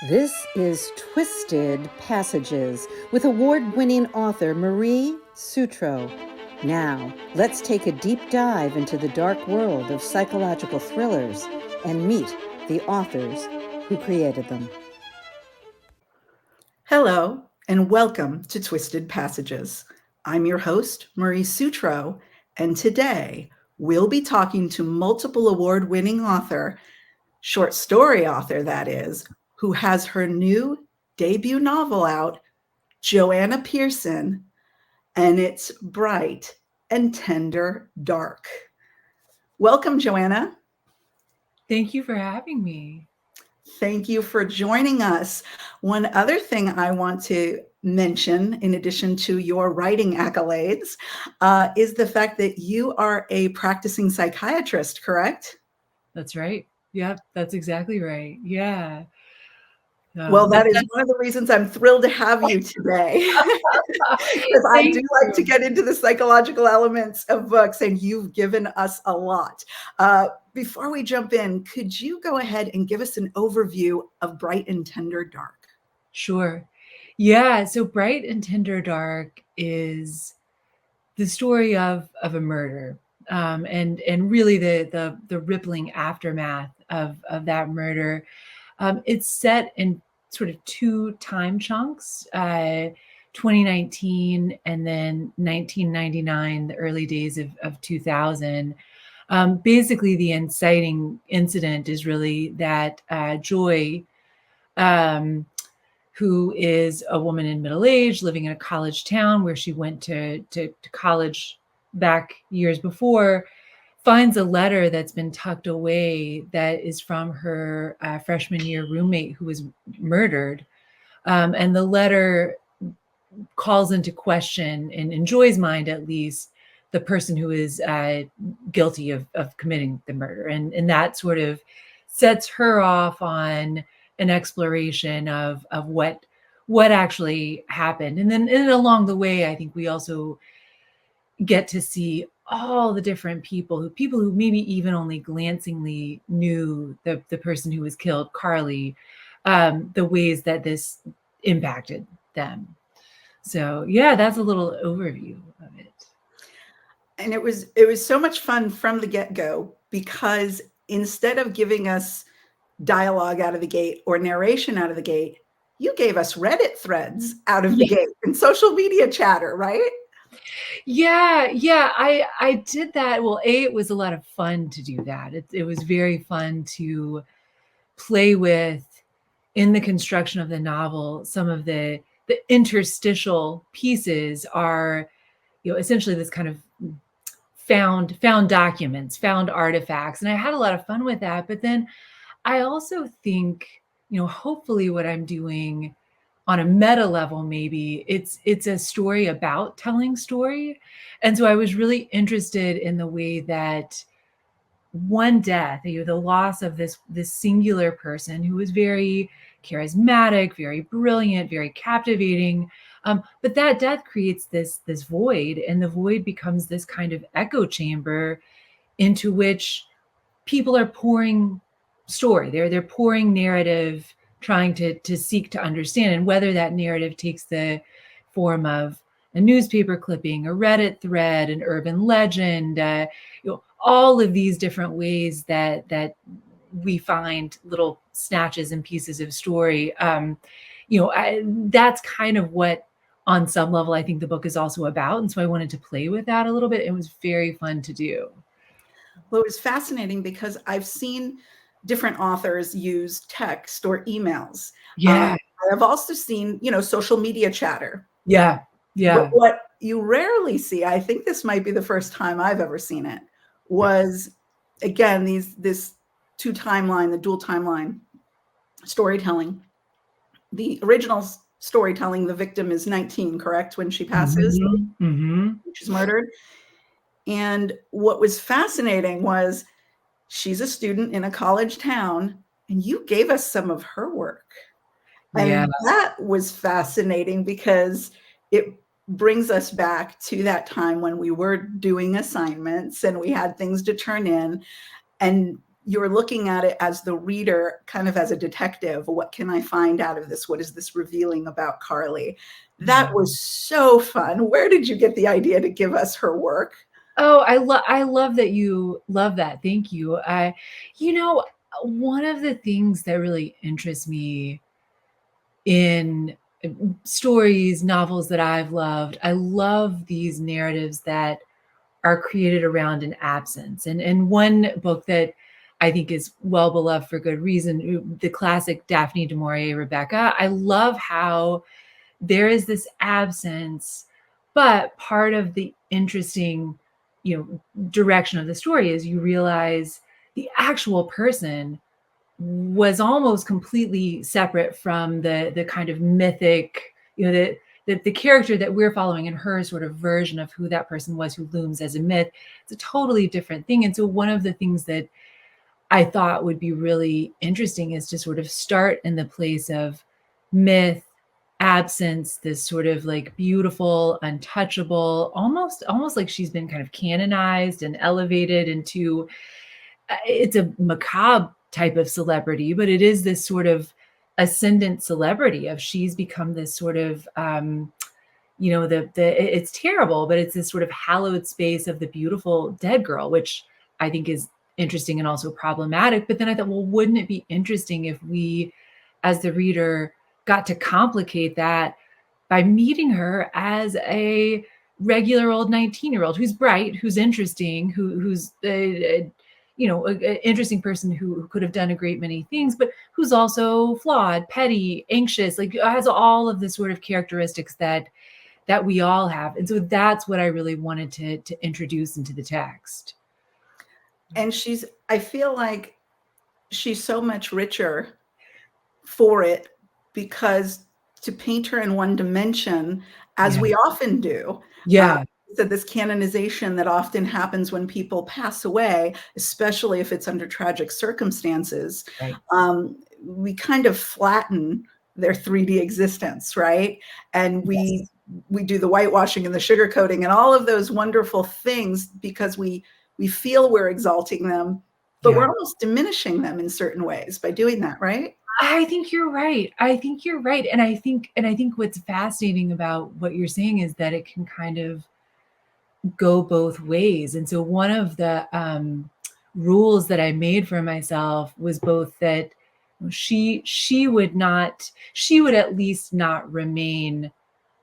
This is Twisted Passages with award-winning author Marie Sutro. Now, let's take a deep dive into the dark world of psychological thrillers and meet the authors who created them. Hello, and welcome to Twisted Passages. I'm your host, Marie Sutro, and today we'll be talking to multiple award-winning author, short story author that is, who has her new debut novel out, Joanna Pearson, and it's Bright and Tender Dark. Welcome, Joanna. Thank you for having me. Thank you for joining us. One other thing I want to mention, in addition to your writing accolades, is the fact that you are a practicing psychiatrist, correct? That's right. Yep, that's exactly right. Yeah. Well, that is one of the reasons I'm thrilled to have you today, because I do like to get into the psychological elements of books, and you've given us a lot. Before we jump in, could you go ahead and give us an overview of Bright and Tender Dark? Sure. Yeah. So Bright and Tender Dark is the story of a murder, and really the rippling aftermath of that murder. It's set in sort of two time chunks, 2019 and then 1999, the early days of 2000. Basically, the inciting incident is really that Joy, who is a woman in middle age living in a college town where she went to college back years before, finds a letter that's been tucked away that is from her freshman year roommate who was murdered. And the letter calls into question, in Joy's mind at least, the person who is guilty of committing the murder. And that sort of sets her off on an exploration of what actually happened. And then along the way, I think we also get to see all the different people who maybe even only glancingly knew the person who was killed, Carly, the ways that this impacted them. So yeah, that's a little overview of it. And it was so much fun from the get-go, because instead of giving us dialogue out of the gate or narration out of the gate, you gave us Reddit threads out of the gate and social media chatter, right? Yeah, I did that. Well, it was a lot of fun to do that. It was very fun to play with, in the construction of the novel. Some of the interstitial pieces are, essentially this kind of found documents, found artifacts, and I had a lot of fun with that. But then I also think, hopefully what I'm doing on a meta level, maybe it's a story about telling story. And so I was really interested in the way that one death, the loss of this singular person who was very charismatic, very brilliant, very captivating. But that death creates this void, and the void becomes this kind of echo chamber into which people are pouring story. They're pouring narrative, trying to seek to understand. And whether that narrative takes the form of a newspaper clipping, a Reddit thread, an urban legend, all of these different ways that we find little snatches and pieces of story. That's kind of what, on some level, I think the book is also about. And so I wanted to play with that a little bit. It was very fun to do. Well, it was fascinating because I've seen different authors use text or emails. Yeah. I've also seen, social media chatter. Yeah. But what you rarely see, I think this might be the first time I've ever seen it, was, again, this dual timeline storytelling. The original storytelling, the victim is 19, correct, when she passes, she's murdered. And what was fascinating was, she's a student in a college town, and you gave us some of her work. And that was fascinating because it brings us back to that time when we were doing assignments and we had things to turn in. And you're looking at it as the reader, kind of as a detective. What can I find out of this? What is this revealing about Carly? That was so fun. Where did you get the idea to give us her work? Oh, I love that you love that. Thank you. One of the things that really interests me in stories, novels that I've loved, I love these narratives that are created around an absence. And one book that I think is well beloved for good reason, the classic Daphne du Maurier, Rebecca. I love how there is this absence, but part of the interesting, direction of the story is you realize the actual person was almost completely separate from the kind of mythic, the character that we're following in her sort of version of who that person was who looms as a myth. It's a totally different thing. And so one of the things that I thought would be really interesting is to sort of start in the place of myth, absence, this sort of like beautiful, untouchable, almost like she's been kind of canonized and elevated into it's a macabre type of celebrity, but it is this sort of ascendant celebrity of she's become this sort of it's terrible, but it's this sort of hallowed space of the beautiful dead girl, which I think is interesting and also problematic. But then I thought, well, wouldn't it be interesting if we, as the reader, got to complicate that by meeting her as a regular old 19-year-old who's bright, who's interesting, who's an interesting person who could have done a great many things, but who's also flawed, petty, anxious, like has all of the sort of characteristics that we all have. And so that's what I really wanted to introduce into the text. And I feel like she's so much richer for it, because to paint her in one dimension, as we often do. Yeah. So this canonization that often happens when people pass away, especially if it's under tragic circumstances, Right. We kind of flatten their 3D existence, right? And we do the whitewashing and the sugarcoating and all of those wonderful things because we feel we're exalting them, but we're almost diminishing them in certain ways by doing that, right? I think you're right. And I think what's fascinating about what you're saying is that it can kind of go both ways. And so one of the rules that I made for myself was both that she would at least not remain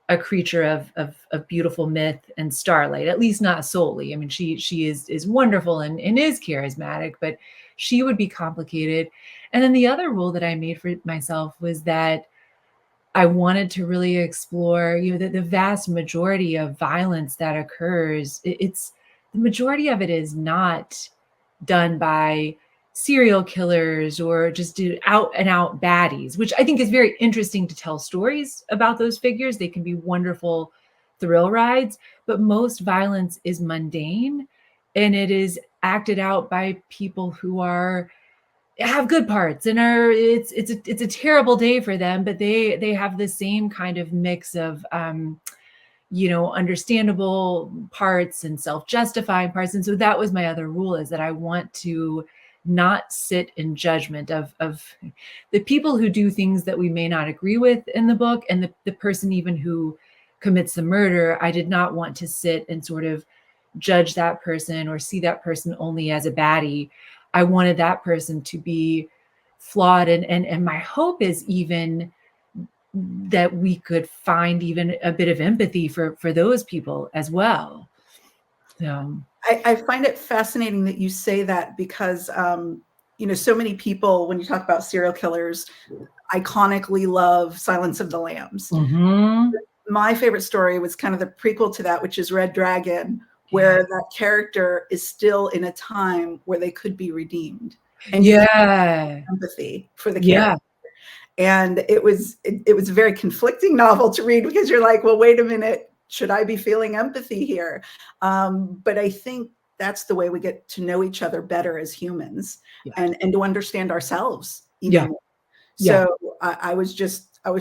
a creature of beautiful myth and starlight, at least not solely. I mean, she is wonderful and is charismatic, but she would be complicated. And then the other rule that I made for myself was that I wanted to really explore, that the vast majority of violence that occurs, it's the majority of it is not done by serial killers or just out and out baddies, which I think is very interesting to tell stories about those figures. They can be wonderful thrill rides, but most violence is mundane and it is acted out by people who have good parts and it's a terrible day for them, but they have the same kind of mix of understandable parts and self-justifying parts. And so that was my other rule, is that I want to not sit in judgment of the people who do things that we may not agree with in the book, and the person even who commits the murder. I did not want to sit and sort of judge that person or see that person only as a baddie. I wanted that person to be flawed. And my hope is even that we could find even a bit of empathy for those people as well. So I find it fascinating that you say that, because so many people, when you talk about serial killers, iconically love Silence of the Lambs. mm-hmm. My favorite story was kind of the prequel to that, which is Red Dragon, where that character is still in a time where they could be redeemed. And you have empathy for the character. And it was a very conflicting novel to read, because you're like, well, wait a minute, should I be feeling empathy here? But I think that's the way we get to know each other better as humans, and to understand ourselves even more. So I was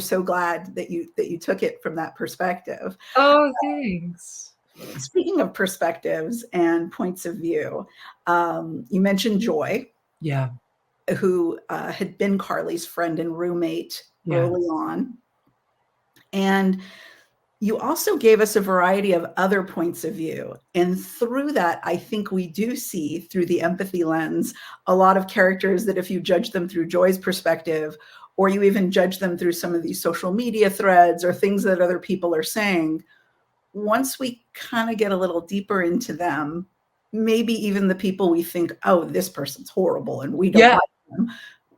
so glad that you took it from that perspective. Oh, thanks. Speaking of perspectives and points of view, you mentioned joy. Yeah. who had been Carly's friend and roommate early on. And you also gave us a variety of other points of view. And through that, I think we do see, through the empathy lens, a lot of characters that if you judge them through Joy's perspective, or you even judge them through some of these social media threads or things that other people are saying, once we kind of get a little deeper into them, maybe even the people we think, oh, this person's horrible and we don't like them,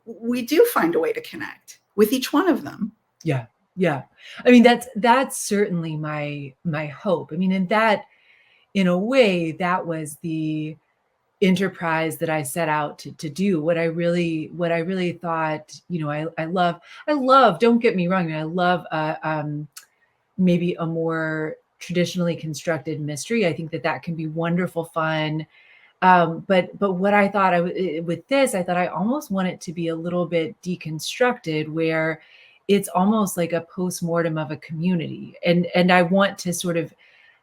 we do find a way to connect with each one of them. Yeah. Yeah. I mean, that's certainly my hope. I mean, in a way, that was the enterprise that I set out to do. What I really thought, I love, don't get me wrong, I love maybe a more traditionally constructed mystery. I think that can be wonderful fun. But what I thought with this, I thought I almost want it to be a little bit deconstructed, where it's almost like a postmortem of a community. And I want to sort of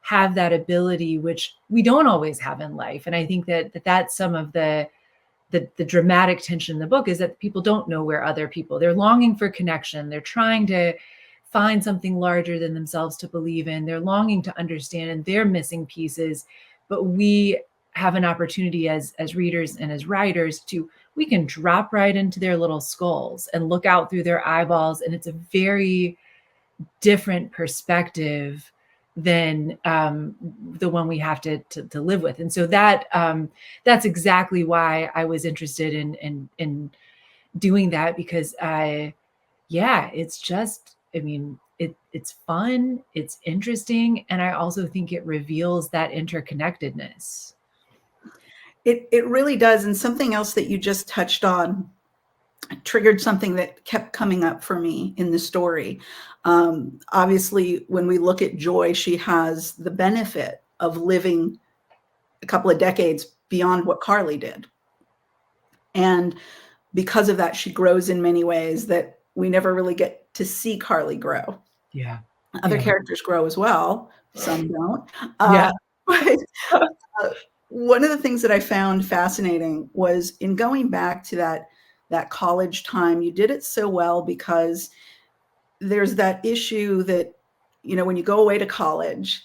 have that ability, which we don't always have in life. And I think that's some of the dramatic tension in the book, is that people don't know where other people, they're longing for connection. They're trying to find something larger than themselves to believe in. They're longing to understand, and they're missing pieces. But we have an opportunity as readers and as writers we can drop right into their little skulls and look out through their eyeballs. And it's a very different perspective than the one we have to live with. And so that's exactly why I was interested in doing that, because it's just, I mean, it's fun, it's interesting, and I also think it reveals that interconnectedness. It really does. And something else that you just touched on triggered something that kept coming up for me in the story. Obviously, when we look at Joy, she has the benefit of living a couple of decades beyond what Carly did. And because of that, she grows in many ways that we never really get to see Carly grow. Yeah. Other characters grow as well. Some don't. But one of the things that I found fascinating was in going back to that college time, you did it so well because there's that issue that, when you go away to college,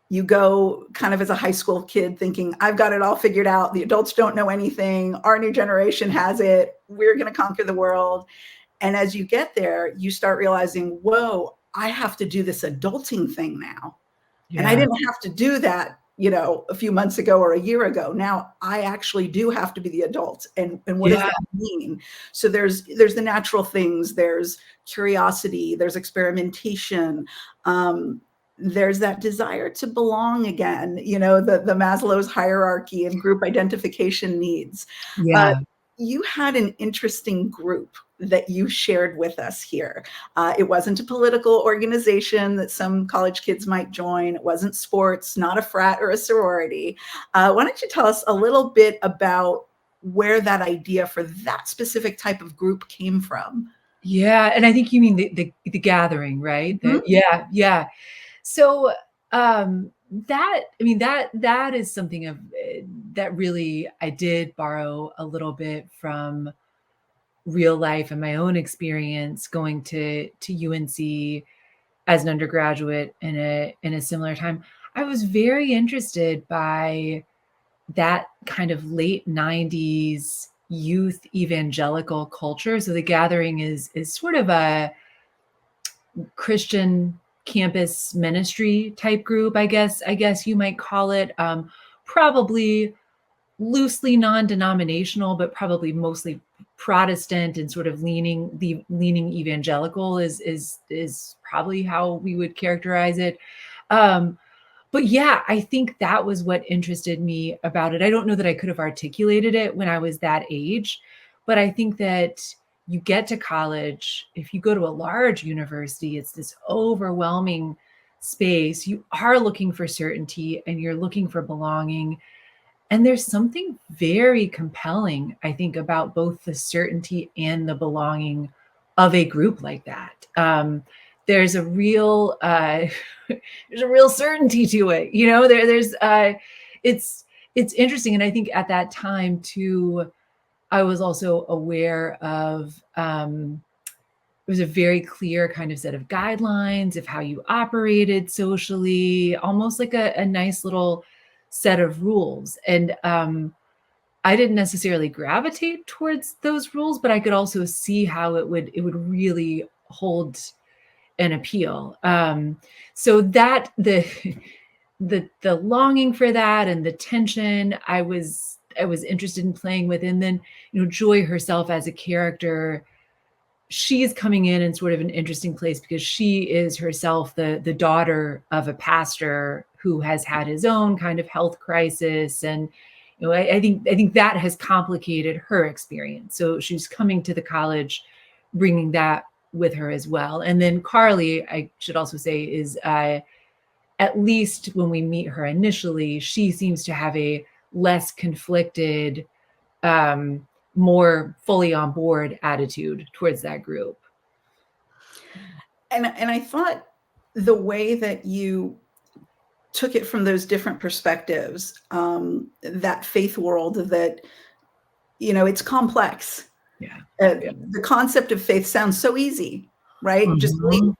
you go kind of as a high school kid thinking, I've got it all figured out. The adults don't know anything. Our new generation has it. We're going to conquer the world. And as you get there, you start realizing, whoa, I have to do this adulting thing now. Yeah. And I didn't have to do that, a few months ago or a year ago. Now I actually do have to be the adult. And what does that mean? So there's the natural things, there's curiosity, there's experimentation. There's that desire to belong again, the Maslow's hierarchy and group identification needs. Yeah. You had an interesting group that you shared with us here. It wasn't a political organization that some college kids might join. It wasn't sports, not a frat or a sorority. Why don't you tell us a little bit about where that idea for that specific type of group came from? Yeah. And I think you mean the gathering, right? Mm-hmm. Yeah. So that is something of that really I did borrow a little bit from real life and my own experience going to UNC as an undergraduate in a similar time. I was very interested by that kind of late 90s youth evangelical culture. So the gathering is sort of a Christian campus ministry type group, I guess you might call it. Probably loosely non-denominational, but probably mostly Protestant and sort of leaning evangelical is probably how we would characterize it. But yeah, I think that was what interested me about it. I don't know that I could have articulated it when I was that age, but I think that you get to college, if you go to a large university, it's this overwhelming space. You are looking for certainty and you're looking for belonging. And there's something very compelling, I think, about both the certainty and the belonging of a group like that. There's a real certainty to it. It's interesting. And I think at that time too, I was also aware of, it was a very clear kind of set of guidelines of how you operated socially, almost like a nice little set of rules. And I didn't necessarily gravitate towards those rules, but I could also see how it would really hold an appeal. So that the longing for that and the tension I was interested in playing with. And then, Joy herself as a character, she's coming in sort of an interesting place because she is herself the daughter of a pastor who has had his own kind of health crisis. And I think that has complicated her experience. So she's coming to the college bringing that with her as well. And then Carly, I should also say, is at least when we meet her initially, she seems to have a less conflicted, more fully on board attitude towards that group. And I thought the way that you took it from those different perspectives, that faith world that, it's complex. Yeah. The concept of faith sounds so easy, right? Just believe.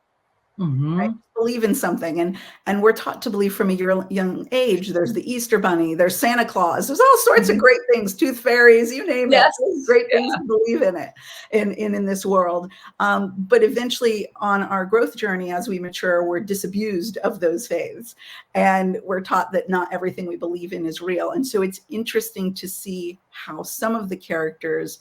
Right? Believe in something, and we're taught to believe from a young age. There's the Easter Bunny, there's Santa Claus, there's all sorts of great things, tooth fairies, you name it. Great things to believe in it in this world. But eventually, on our growth journey, as we mature, we're disabused of those faiths, and we're taught that not everything we believe in is real. And so it's interesting to see how some of the characters,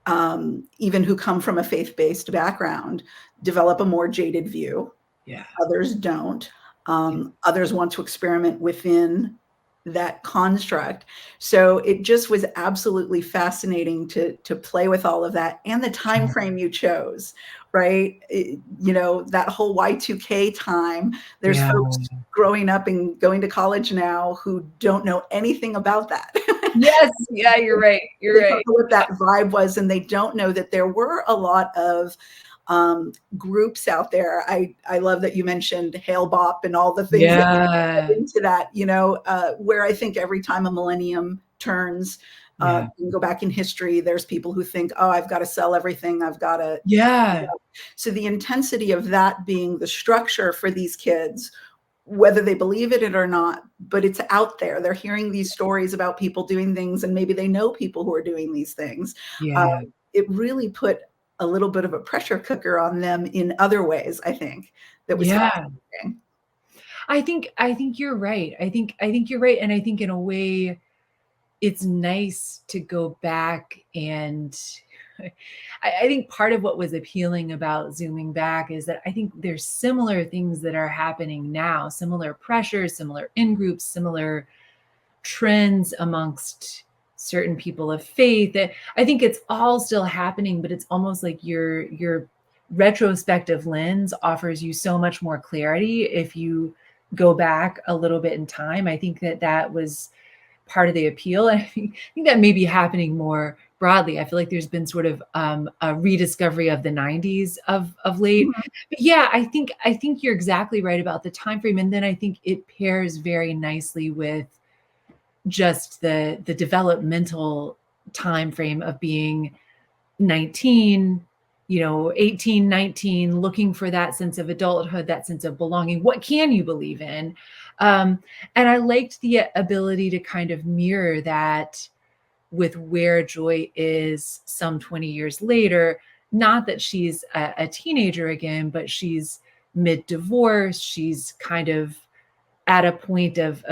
even who come from a faith-based background, develop a more jaded view. Yeah. Others don't. Others want to experiment within that construct. So it just was absolutely fascinating to play with all of that, and the time frame you chose, right? That whole Y2K time. There's folks growing up and going to college now who don't know anything about that. Yes. Yeah, you're right. You're they right. don't know what that vibe was, and they don't know that there were a lot of groups out there. I love that you mentioned Hail Bop and all the things that into that, where I think every time a millennium turns, you can go back in history, there's people who think, oh, I've got to sell everything. I've got to. Yeah. So the intensity of that being the structure for these kids, whether they believe it or not, but it's out there. They're hearing these stories about people doing things, and maybe they know people who are doing these things. It really put a little bit of a pressure cooker on them in other ways, I think. That was fascinating. I think you're right. I think you're right. And I think in a way it's nice to go back, and I think part of what was appealing about zooming back is that I think there's similar things that are happening now, similar pressures, similar in-groups, similar trends amongst certain people of faith. That I think it's all still happening, but it's almost like your retrospective lens offers you so much more clarity if you go back a little bit in time. I think that was part of the appeal. And I think that may be happening more broadly. I feel like there's been sort of a rediscovery of the 90s of late. But yeah, I think you're exactly right about the time frame. And then I think it pairs very nicely with just the developmental time frame of being 19, 18, 19, looking for that sense of adulthood, that sense of belonging. What can you believe in? And I liked the ability to kind of mirror that with where Joy is some 20 years later. Not that she's a teenager again, but she's mid-divorce. She's kind of at a point of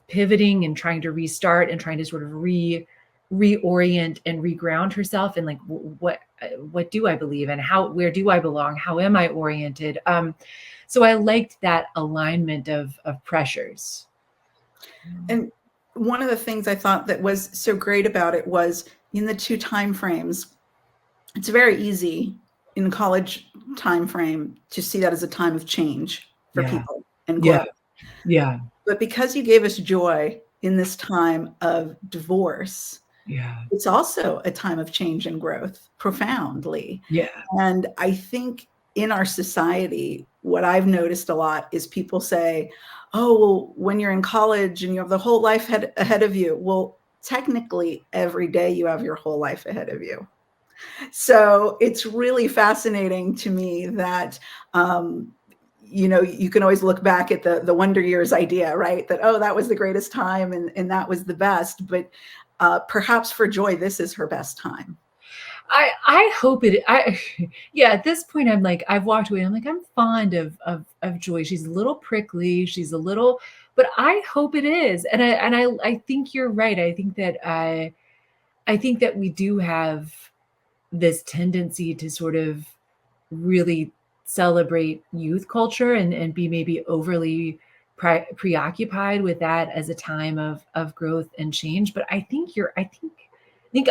pivoting and trying to restart and trying to sort of reorient and reground herself. And like, what do I believe in? Where do I belong? How am I oriented? So I liked that alignment of pressures. And one of the things I thought that was so great about it was in the two time frames, it's very easy in the college time frame to see that as a time of change for people and growth. Yeah. But because you gave us Joy in this time of divorce, it's also a time of change and growth profoundly. And I think in our society, what I've noticed a lot is people say, oh, well, when you're in college and you have the whole life ahead of you, well, technically every day you have your whole life ahead of you. So it's really fascinating to me that, you can always look back at the Wonder Years idea, right? That, oh, that was the greatest time and that was the best. But perhaps for Joy, this is her best time. I hope it. Yeah. At this point, I'm like, I've walked away. I'm like, I'm fond of Joy. She's a little prickly. She's a little, but I hope it is. And I think you're right. I think that we do have this tendency to sort of really celebrate youth culture and be maybe overly preoccupied with that as a time of growth and change. But I think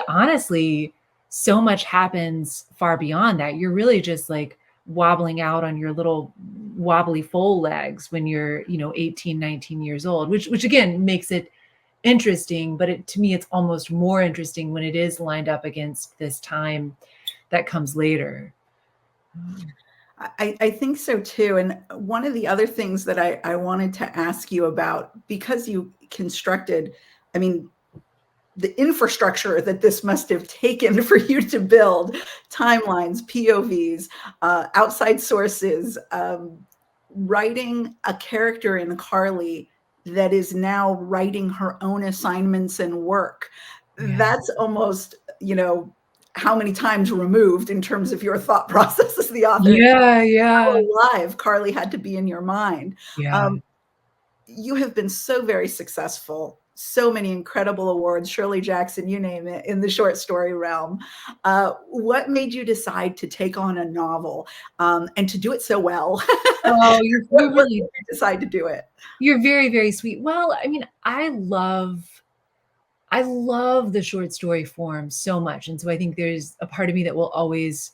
honestly, so much happens far beyond that. You're really just like wobbling out on your little wobbly foal legs when you're, 18, 19 years old, which again makes it interesting, but to me, it's almost more interesting when it is lined up against this time that comes later. I think so too. And one of the other things that I wanted to ask you about, because you constructed, I mean, the infrastructure that this must have taken for you to build timelines, POVs, outside sources, writing a character in Carly that is now writing her own assignments and work. Yeah. That's almost, how many times removed in terms of your thought process as the author. Yeah. How alive Carly had to be in your mind. Yeah. You have been so very successful, so many incredible awards, Shirley Jackson, you name it, in the short story realm. What made you decide to take on a novel and to do it so well? Oh, What made you decide to do it? You're very, very sweet. Well, I mean, I love the short story form so much. And so I think there's a part of me that will always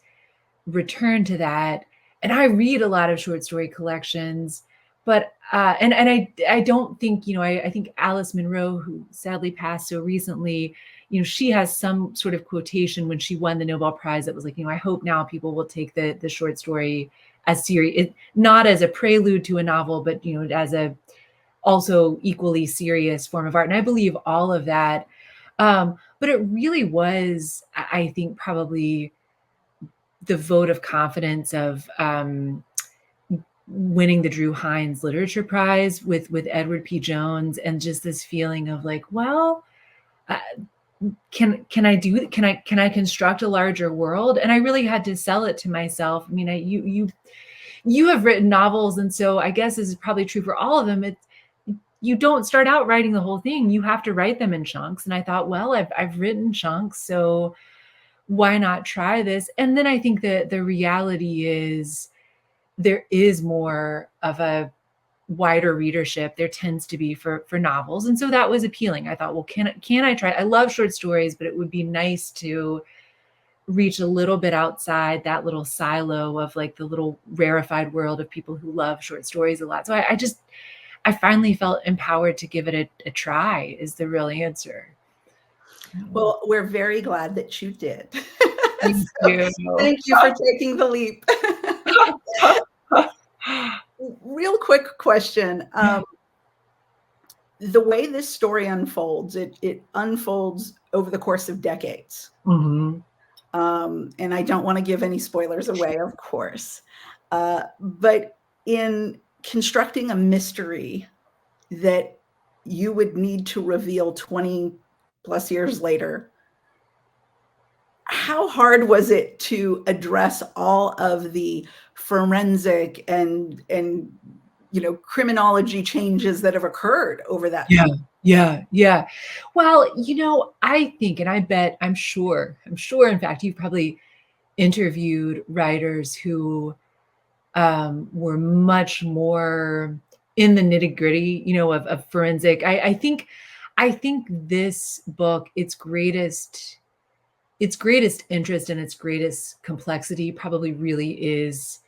return to that. And I read a lot of short story collections, but and I don't think, I think Alice Munro, who sadly passed so recently, she has some sort of quotation when she won the Nobel Prize that was like, I hope now people will take the short story as serious, not as a prelude to a novel, but as a also equally serious form of art. And I believe all of that. But it really was, I think, probably the vote of confidence of winning the Drew Hines Literature Prize with Edward P. Jones, and just this feeling of like, well, can I construct a larger world? And I really had to sell it to myself. I mean, you have written novels, and so I guess this is probably true for all of them. You don't start out writing the whole thing. You have to write them in chunks. And I thought, well, I've written chunks, so why not try this? And then I think that the reality is there is more of a wider readership. There tends to be for novels. And so that was appealing. I thought, well, can I try? I love short stories, but it would be nice to reach a little bit outside that little silo of like the little rarefied world of people who love short stories a lot. So I finally felt empowered to give it a try is the real answer. Well, we're very glad that you did. Thank you. Thank you for taking the leap. Real quick question. The way this story unfolds, it unfolds over the course of decades. Mm-hmm. And I don't want to give any spoilers away, of course. But in constructing a mystery that you would need to reveal 20 plus years later, how hard was it to address all of the forensic and criminology changes that have occurred over that time? Yeah. Well, I think, and I bet, I'm sure, in fact, you've probably interviewed writers who were much more in the nitty gritty, of forensic. I think this book, its greatest interest and its greatest complexity probably really is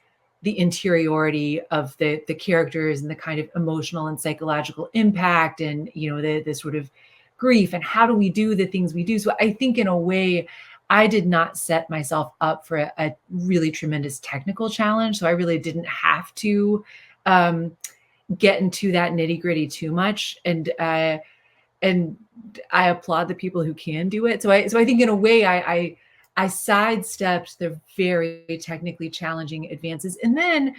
the interiority of the characters and the kind of emotional and psychological impact and, the sort of grief and how do we do the things we do. So I think in a way, I did not set myself up for a really tremendous technical challenge. So I really didn't have to get into that nitty gritty too much. And I applaud the people who can do it. So I think in a way I sidestepped the very technically challenging advances. And then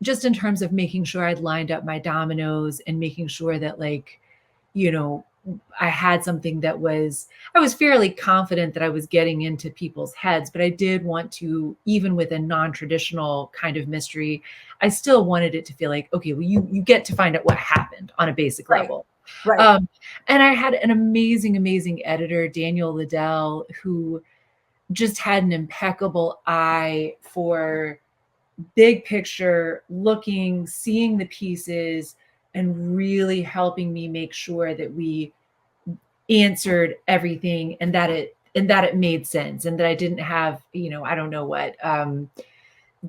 just in terms of making sure I'd lined up my dominoes and making sure that, like, you know, I had something that I was fairly confident that I was getting into people's heads, but I did want to, even with a non-traditional kind of mystery, I still wanted it to feel like, okay, well, you get to find out what happened on a basic Right. level. Right. And I had an amazing editor, Daniel Liddell, who just had an impeccable eye for big picture, looking, seeing the pieces, and really helping me make sure that we answered everything and that it made sense, and that I didn't have, I don't know what,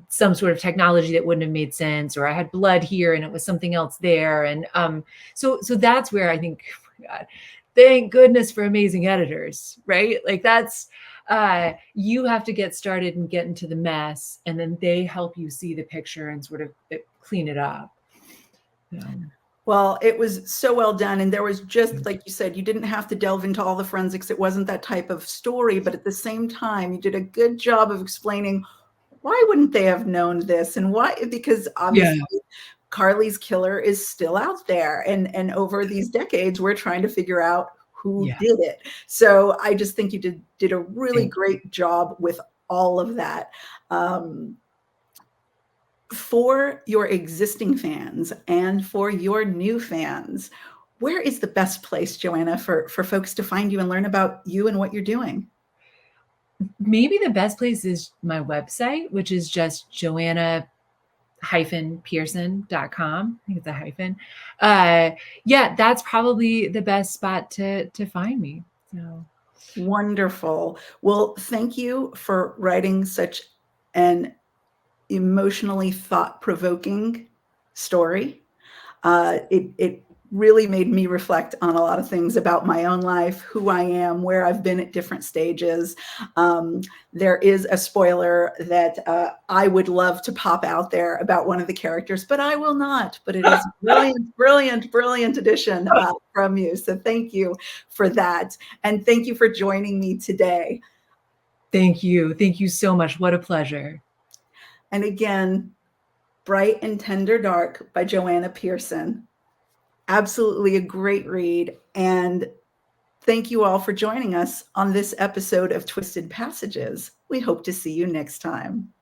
some sort of technology that wouldn't have made sense, or I had blood here and it was something else there. And so that's where I think, oh my God, thank goodness for amazing editors, right? Like that's you have to get started and get into the mess, and then they help you see the picture and sort of clean it up. Well, it was so well done. And there was just, like you said, you didn't have to delve into all the forensics. It wasn't that type of story, but at the same time, you did a good job of explaining why wouldn't they have known this, and why, because obviously Carly's killer is still out there. And over these decades, we're trying to figure out who did it. So I just think you did a really great job with all of that. For your existing fans and for your new fans, where is the best place, Joanna, for folks to find you and learn about you and what you're doing? Maybe the best place is my website, which is just Joanna-Pearson.com. I think it's a hyphen. Yeah, that's probably the best spot to find me. So wonderful. Well, thank you for writing such an emotionally thought-provoking story. It really made me reflect on a lot of things about my own life, who I am, where I've been at different stages. There is a spoiler that I would love to pop out there about one of the characters, but I will not. But it is brilliant addition from you. So thank you for that. And thank you for joining me today. Thank you. Thank you so much. What a pleasure. And again, Bright and Tender Dark by Joanna Pearson. Absolutely a great read. And thank you all for joining us on this episode of Twisted Passages. We hope to see you next time.